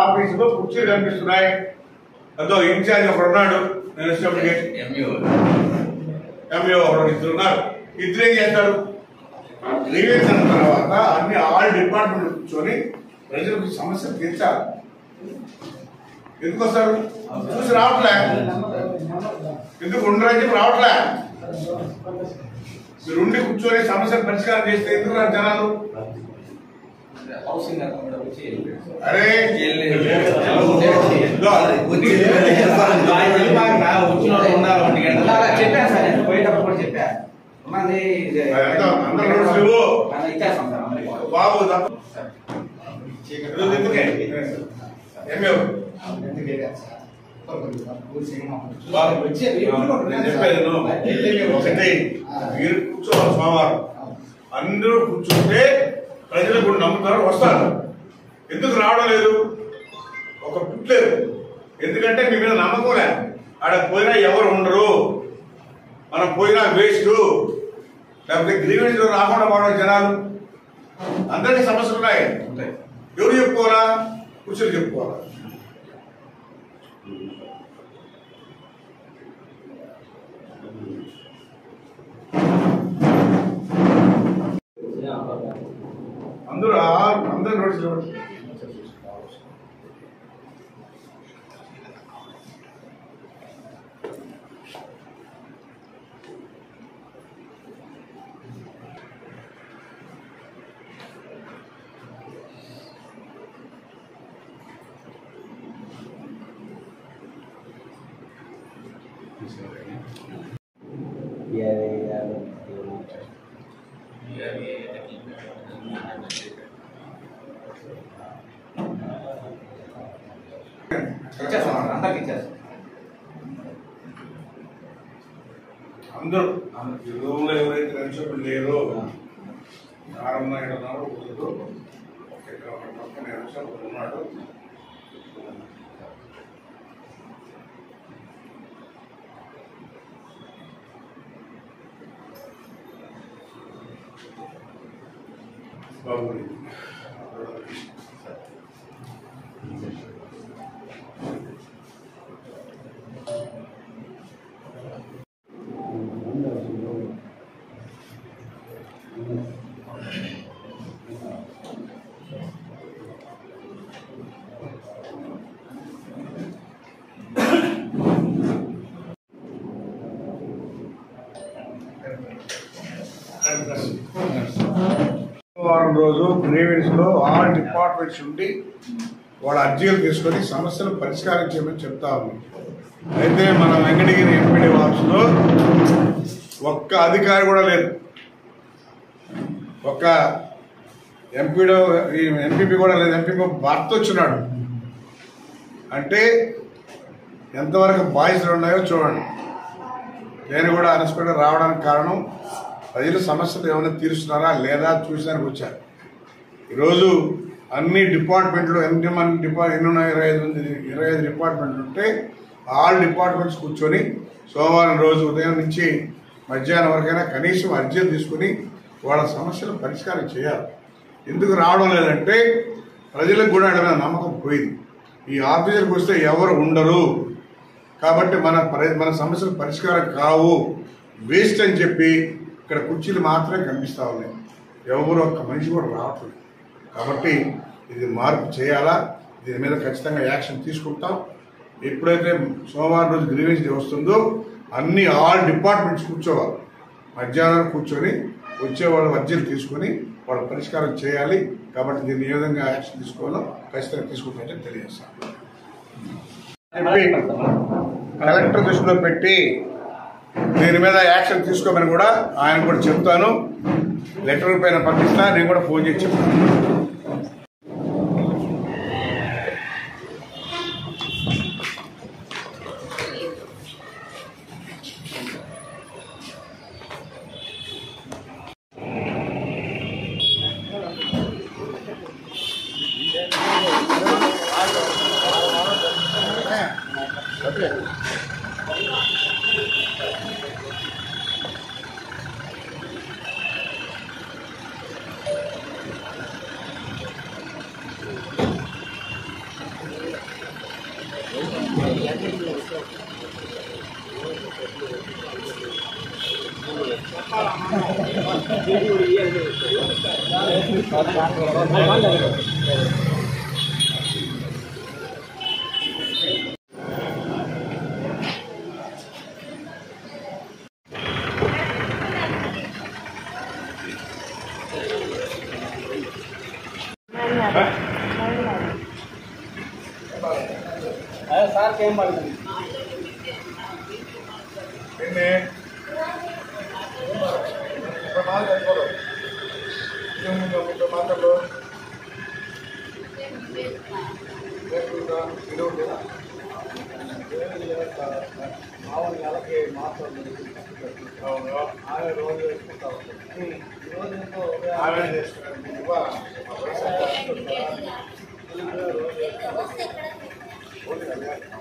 ఆఫీసులో కుర్చీలు కనిపిస్తున్నాయి. అదో ఇన్ఛార్జ్ ఒకడు ఉన్నాడు, నేను వచ్చినప్పటికీ ఎంఈఓ ఒకడు ఇద్దరు ఉన్నారు. ఇద్దరు ఏం చేస్తారు? గ్రీవెన్స్ అన్న తర్వాత అన్ని ఆల్ డిపార్ట్మెంట్ కూర్చొని ప్రజలకు సమస్యలు తీర్చాలి. ఎందుకు వస్తారు? చూసి రావట్లే, ఎందుకు ఉండరని చెప్పి రావట్లే. మీరు ఉండి కూర్చొని సమస్యలు పరిష్కారం చేస్తే ఎందుకు రాదు జనాలు? అరే బాబు ఎందుకే మీరు కూర్చోవాలి సోమవారం. అందరూ కూర్చుంటే ప్రజలు కూడా నమ్ముతారు, వస్తారు. ఎందుకు రావడం లేదు? ఒక పుట్లేదు. ఎందుకంటే మీ మీద నమ్మకం లే. ఆడ పోయినా ఎవరు ఉండరు, మనం పోయినా వేస్ట్. లేకపోతే గ్రీవెన్స్ రాకుండా పోవడం జనాలు. అందరికీ సమస్యలు ఉన్నాయి. ఎవరు చెప్పుకోవాలా? కూర్చొని చెప్పుకోవాలా. అందరూ నోటీసులు ఇవ్వండి. అందరూ రూమ్లో ఎవరైతే నిలిచినప్పుడు లేరో ఆరున్న 7:30 కూర్చోదు. పక్కన నిమిషాలు ఉన్నాడు. బాబు వారం రోజు గ్రీవెన్స్ లో ఆల్ డిపార్ట్మెంట్స్ ఉండి వాళ్ళ అర్జీలు తీసుకొని సమస్యలు పరిష్కారం చేయమని చెప్తా ఉన్నాం. అయితే మన వెంకటగిరి ఎంపీడీ ఆఫీస్ లో ఒక్క అధికారి కూడా లేదు. ఒక్క ఎంపీపీ కూడా లేదు. ఎంపీపీ భర్త వచ్చినాడు అంటే ఎంతవరకు బాధ్యతలు ఉన్నాయో చూడండి. నేను కూడా అన్ఎక్స్పెక్టెడ్ రావడానికి కారణం ప్రజల సమస్యలు ఏమైనా తీరుస్తున్నారా లేదా చూసానికి వచ్చారు. ఈరోజు అన్ని డిపార్ట్మెంట్లు ఎన్ని ఉన్నాయి? 25 డిపార్ట్మెంట్లు ఉంటే ఆల్ డిపార్ట్మెంట్స్ కూర్చొని సోమవారం రోజు ఉదయం నుంచి మధ్యాహ్నం వరకైనా కనీసం అర్జీలు తీసుకుని వాళ్ళ సమస్యలు పరిష్కారం చేయాలి. ఎందుకు రావడం లేదంటే ప్రజలకు కూడా మీద నమ్మకం పోయింది. ఈ ఆఫీసర్కి వస్తే ఎవరు ఉండరు కాబట్టి మన సమస్యలు పరిష్కారం కావు, వేస్ట్ అని చెప్పి ఇక్కడ కుర్చీలు మాత్రమే కనిపిస్తా ఉన్నాయి. ఎవరు ఒక్క మనిషి కూడా రావట్లేదు. కాబట్టి ఇది మార్పు చేయాలా, దీని మీద ఖచ్చితంగా యాక్షన్ తీసుకుంటాం. ఎప్పుడైతే సోమవారం రోజు గ్రీవెన్స్ డే వస్తుందో అన్ని ఆల్ డిపార్ట్మెంట్స్ కూర్చోవాలి. మధ్యాహ్నం కూర్చొని వచ్చేవాళ్ళు అర్జీలు తీసుకొని వాళ్ళు పరిష్కారం చేయాలి. కాబట్టి దీన్ని ఏ విధంగా యాక్షన్ తీసుకోవాలో ఖచ్చితంగా తీసుకుంటామని తెలియజేస్తాను. కలెక్టర్ దృష్టిలో పెట్టి దీని మీద యాక్షన్ తీసుకోమని కూడా ఆయన కూడా చెప్తాను. లెటర్ పైన పంపిస్తా, నేను కూడా ఫోన్ చేసి చెప్తాను. సార్ ఏం పడుతుంది మాటలు మామూలు నెలకి మాత్రం ఆమె రోజు వేసుకుంటా ఉంటుంది రోజు ఆమె చేసుకున్నాను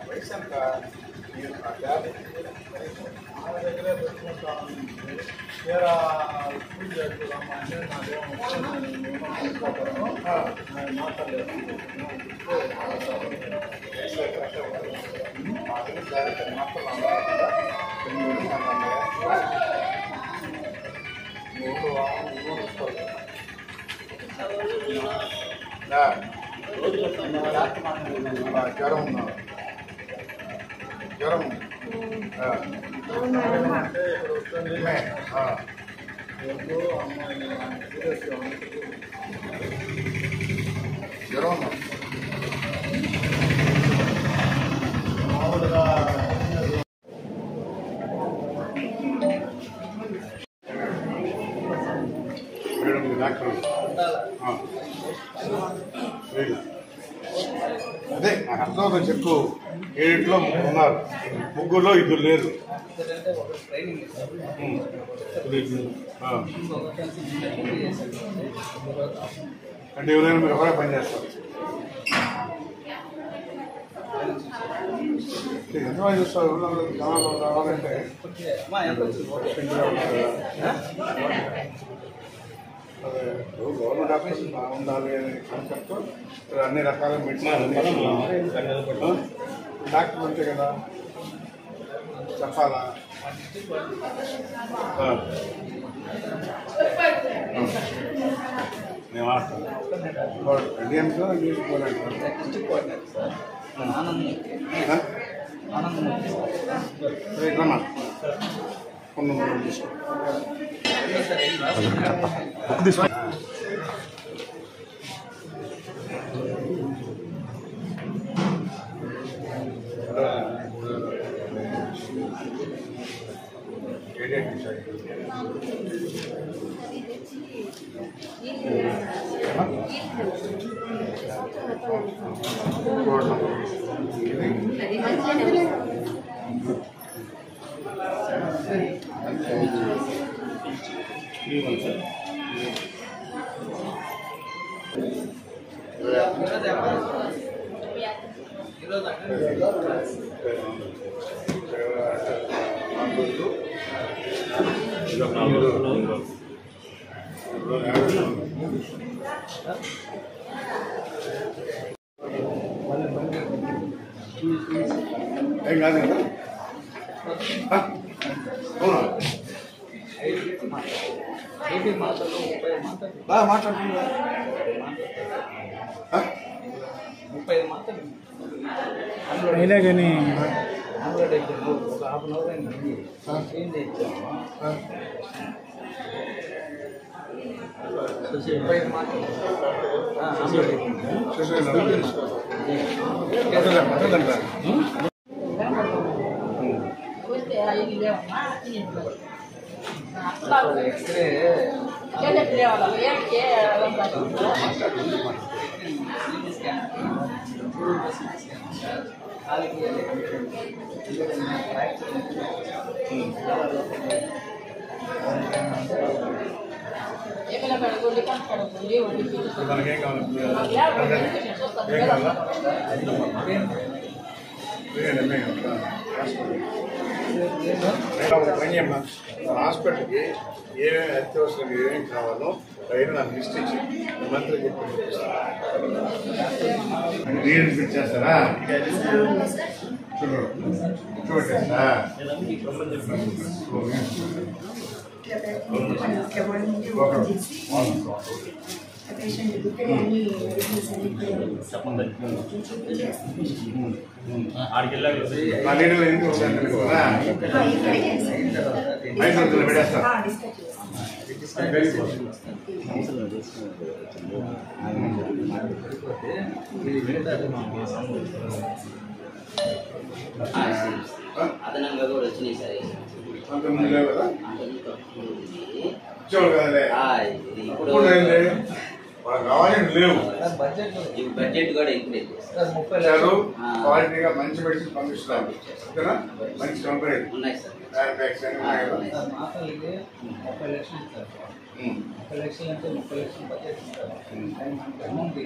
వయసు అంత ఆమె దగ్గరే పెట్టుకుంటా తీరా స్కూల్ చేస్తున్నామంటే నాకేమో మాట్లాడలేదు జ్వరం ఉన్నా జ్వరం అంటే ఇక్కడ వస్తుంది జ్వరం ఉన్నా మామూలుగా డాక్టర్ అదే నాకు అర్థం చెప్పు 7 ఉన్నారు, 3 ఇద్దరు లేరు. అంటే ఎవరైనా మీరు ఒకరే పని చేస్తారు. ఎంత పని చేస్తారు జనాలు రావాలంటే అదే గవర్నమెంట్ ఆఫీస్ బాగుండాలి అనే కాన్సెప్ట్ అన్ని రకాల మెడిసిన్ డాక్టర్ అంతే కదా చెప్పాలా. నేను ఇండియన్స్ ఇంగ్లీష్ రమ్మా కొన్ని తీసుకో ఏం కాదు కదా బాగా మాట్లాడుతున్నా 35 మాత్రం అయినా కానీ ఆమ్లెట్ అయిపోయింది ఒక హాఫ్ అన్ అవర్ అయింది ఏం తెచ్చాము 35 మాత్రం ఆమ్లెట్ ఎక్స్రే మనకేం కావాలి హాస్పిటల్కి ఏమేమి అత్యవసరం ఏమేమి కావాలో పైన నాకు లిస్ట్ ఇచ్చి మంత్రి చెప్పి చేస్తారా చూడండి ఇట్లా పెడుతుంది ఇట్లా వండి ఓపెన్ చేసి ఆ పేషెంట్ ఇక్కడ అన్ని మెడిసిన్స్ అన్ని అదనంగా కూడా వచ్చినాయి సార్. ఇప్పుడు బడ్జెట్ కూడా ఇంక్రీజ్ చేస్తారు. క్వాలిటీగా మంచి మెడిసిన్ పంపిస్తున్నారు. ఓకేనా? మంచి కంపెనీ ఉన్నాయి సార్. మాకు ఇది 30 లక్షలు ఇస్తారు. 30 లక్షలు అంటే 30 లక్షలు బడ్జెట్ ఇస్తారు. కానీ మనకి అమౌంట్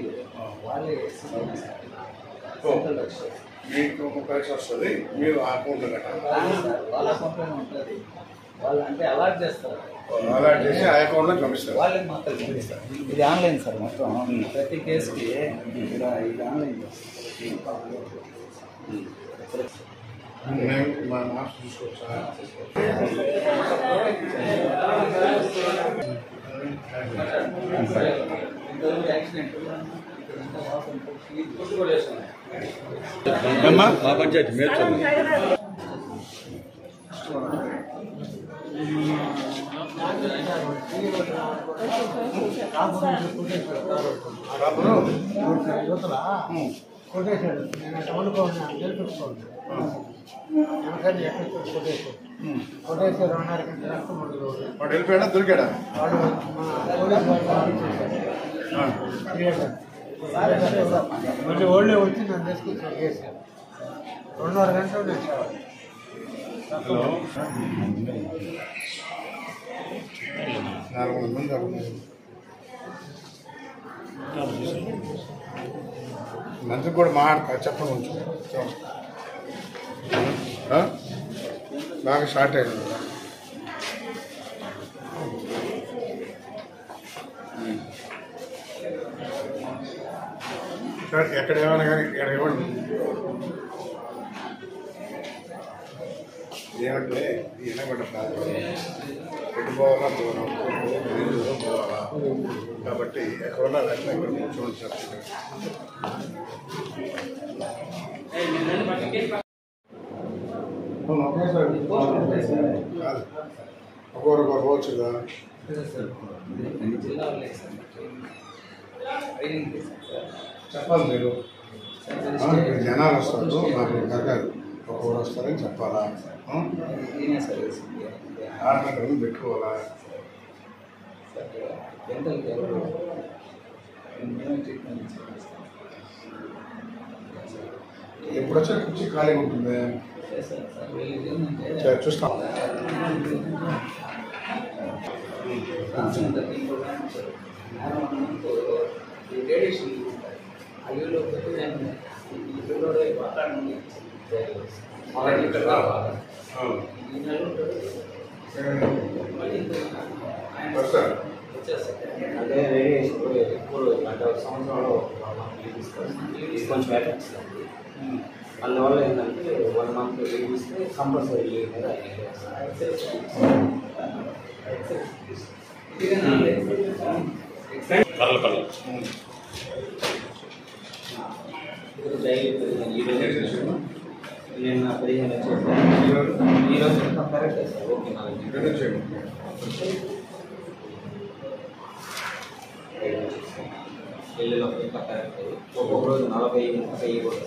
వాళ్ళే లక్షలు మీకు 30 లక్షలు వస్తుంది. మీరు ఆ అకౌంట్లో కట్టాలి. వాళ్ళ అకౌంట్లోనే ఉంటుంది. వాళ్ళు అంటే అలాట్ చేస్తారు. అలాట్ చేసి ఆ అకౌంట్లో పంపిస్తారు. వాళ్ళకి మొత్తం పంపిస్తారు. ఇది ఆన్లైన్ సార్ మొత్తం. ప్రతి కేసుకి ఇది ఆన్లైన్ చేస్తారు. మేము మా మార్క్స్ చూసుకోవచ్చా? బడ్జెట్ కొట్టేశాడు. నేను అనుకోన్నాను గెలుపుకోండి వెనకాన్ని ఎక్కడ కొట్టేశాడు. కొట్టేసి 2.5 గంటల రక్తం ఉండదు. వాడు వెళ్ళిపోయాడా దొరికాడా? వాడు పోలీసు వాళ్ళు మళ్ళీ ఓళ్ళే వచ్చి నన్ను తీసుకొచ్చి చేశారు. 2.5 గంటలు నేను హలో 400 మంది అవుతుంది. మంత్రికి కూడా మాట్లాడతా చెప్పండి కొంచెం. బాగా షార్ట్ అయింది కదా. సార్ ఎక్కడ ఏమైనా కానీ ఇక్కడ ఇవ్వండి. ఏమంటే ఎన్నగడ్డ ప్రాంతం ఎటు పోవాలా దూరం దూరం పోవాలా కాబట్టి ఎక్కడున్నా వెంటనే ఇక్కడ కూర్చోండి సార్. కాదు ఒక్కొక్కరు పోవచ్చు కదా. చెప్పాలి మీరు. జనాలు వస్తారు నాకు తగ్గదు. ఒక్కొక్కరు వస్తారని చెప్పాలా? 6 గంటలు పెట్టుకోవాలా? ఎప్పుడు వచ్చా కుర్చీ ఖాళీగా ఉంటుంది. చూస్తాం. అంటే ఇప్పుడు అంటే ఒక సంవత్సరంలో కొంచెం ఎఫెక్ట్స్ అందువల్ల ఏంటంటే 1 మంత్ లీవ్ ఇస్తే కంపల్సరీ లీవ్ మీద నేను 15 వచ్చేసాను. ఈరోజు కరెక్ట్ సార్. ఓకే ఎల్లులో కరెక్ట్. ఒక్కొక్క రోజు 40 50 కూడా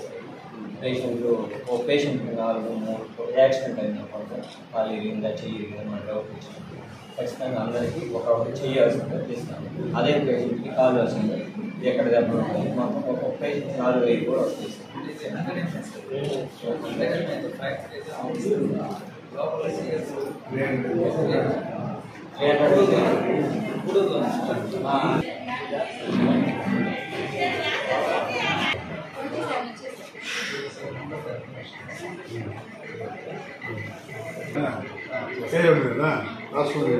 పేషెంట్లు ఒక పేషెంట్ 4-3 యాక్సిడెంట్ అయినప్పుడు కాలు ఇరిగిందా చెయ్యి ఇరిగిందా డౌట్ వచ్చినప్పుడు ఖచ్చితంగా అందరికీ ఒకటి చేయాల్సిందే తీస్తాను. అదే పేషెంట్కి కాలు వచ్చింది ఎక్కడ దెబ్బలు ఉంటాయి మొత్తం ఒక్కొక్క పేషెంట్ 4,000 కూడా వస్తుంది. కదా రాసుకోండి.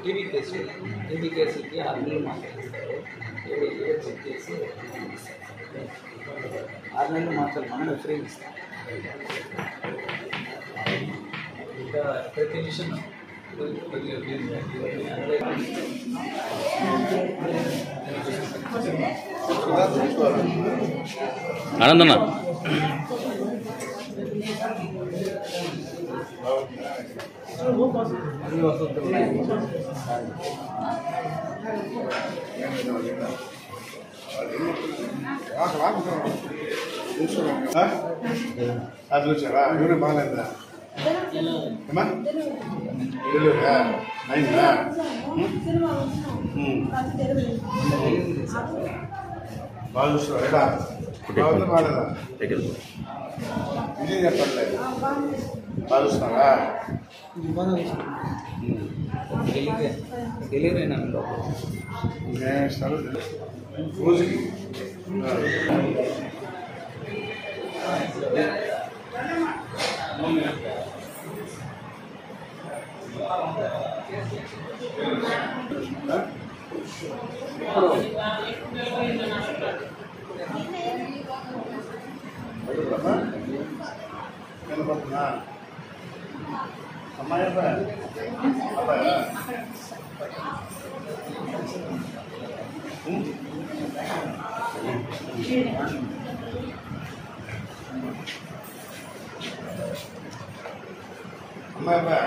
టీబీ కేసులకి 6 నెలలు మాత్రలు ఇస్తారు. ఏదో చెక్ చేసి 6 నెలలు మాత్రలు మనం ఫ్రీ ఇస్తాం. ఇంకా ప్రతి మిషన్ ఆనందన్న అది వచ్చారా ఎవరు బాగాలేదా ఏమా అయిందా బాగా చూస్తున్నారు ఎలా బాగుందా బాగాలేదా నిజం చెప్పట్లేదు బాగా చూస్తున్నారా డెలివరీ అయినా ఇంకేం ఇస్తారు రోజుకి అమ్మాయి అబ్బాయా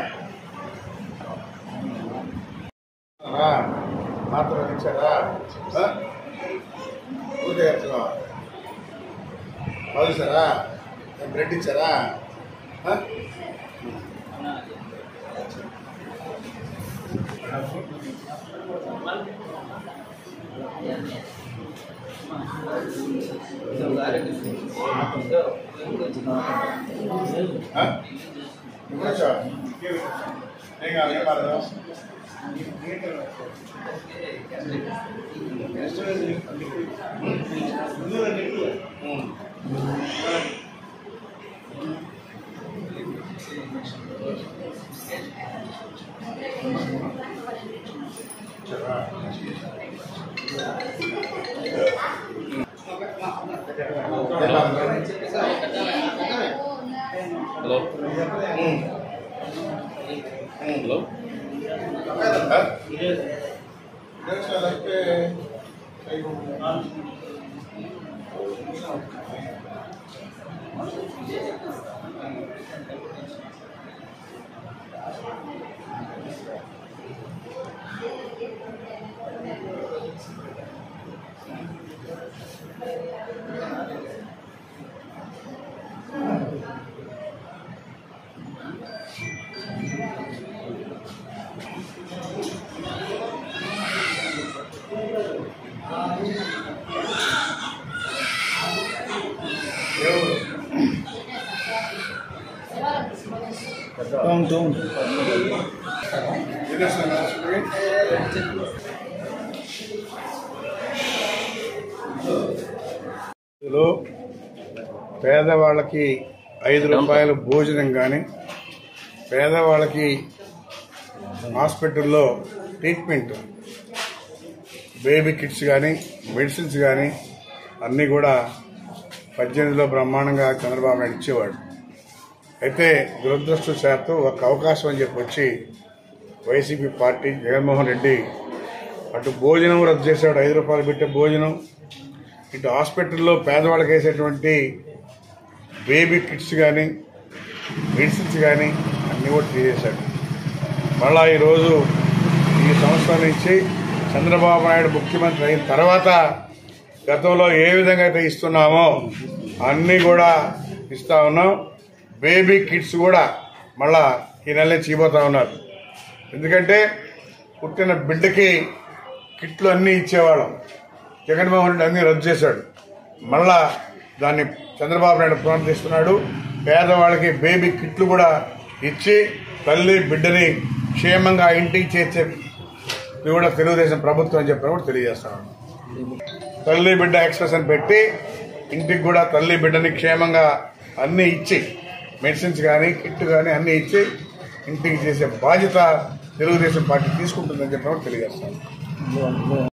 మాత్రం ఇచ్చారా ఊరికే చెప్తున్నా బాగుసారా బ్రెడ్ ఇచ్చారా ఏం కాదు ఏం కాదు హలో హలో Don't. పేదవాళ్ళకి 5 రూపాయల భోజనం కానీ పేదవాళ్ళకి హాస్పిటల్లో ట్రీట్మెంట్ బేబీ కిట్స్ కానీ మెడిసిన్స్ కానీ అన్నీ కూడా 18లో బ్రహ్మాండంగా చంద్రబాబు నాయుడు ఇచ్చేవాడు. అయితే దురదృష్టవశాత్తు ఒక అవకాశం అని చెప్పి వచ్చి వైసీపీ పార్టీ జగన్మోహన్ రెడ్డి అటు భోజనం రద్దు చేశాడు, 5 రూపాయలు పెట్టే భోజనం, ఇటు హాస్పిటల్లో పేదవాళ్ళకి వేసేటువంటి బేబీ కిట్స్ కానీ మెడిసిన్స్ కానీ అన్నీ కూడా తీసేశాడు. మళ్ళా ఈరోజు ఈ సంవత్సరం నుంచి చంద్రబాబు నాయుడు ముఖ్యమంత్రి అయిన తర్వాత గతంలో ఏ విధంగా అయితే ఇస్తున్నామో అన్నీ కూడా ఇస్తా ఉన్నాం. బేబీ కిట్స్ కూడా మళ్ళా ఈ నెలనే చేయబోతా ఉన్నారు. ఎందుకంటే పుట్టిన బిడ్డకి కిట్లు అన్నీ ఇచ్చేవాళ్ళం, జగన్మోహన్ రెడ్డి అన్నీ రద్దు చేశాడు. మళ్ళా దాన్ని చంద్రబాబు నాయుడు పునరుద్ధరిస్తున్నాడు. పేదవాళ్ళకి బేబీ కిట్లు కూడా ఇచ్చి తల్లి బిడ్డని క్షేమంగా ఇంటికి చేర్చే ఇది కూడా తెలుగుదేశం ప్రభుత్వం అని చెప్పిన కూడా తెలియజేస్తాను. తల్లి బిడ్డ ఎక్స్ప్రెస్ అని పెట్టి ఇంటికి కూడా తల్లి బిడ్డని క్షేమంగా అన్నీ ఇచ్చి మెడిసిన్స్ కానీ కిట్ కానీ అన్నీ ఇచ్చి ఇంటికి చేసే బాధ్యత తెలుగుదేశం పార్టీ తీసుకుంటుందని చెప్పినప్పుడు తెలియజేస్తాను.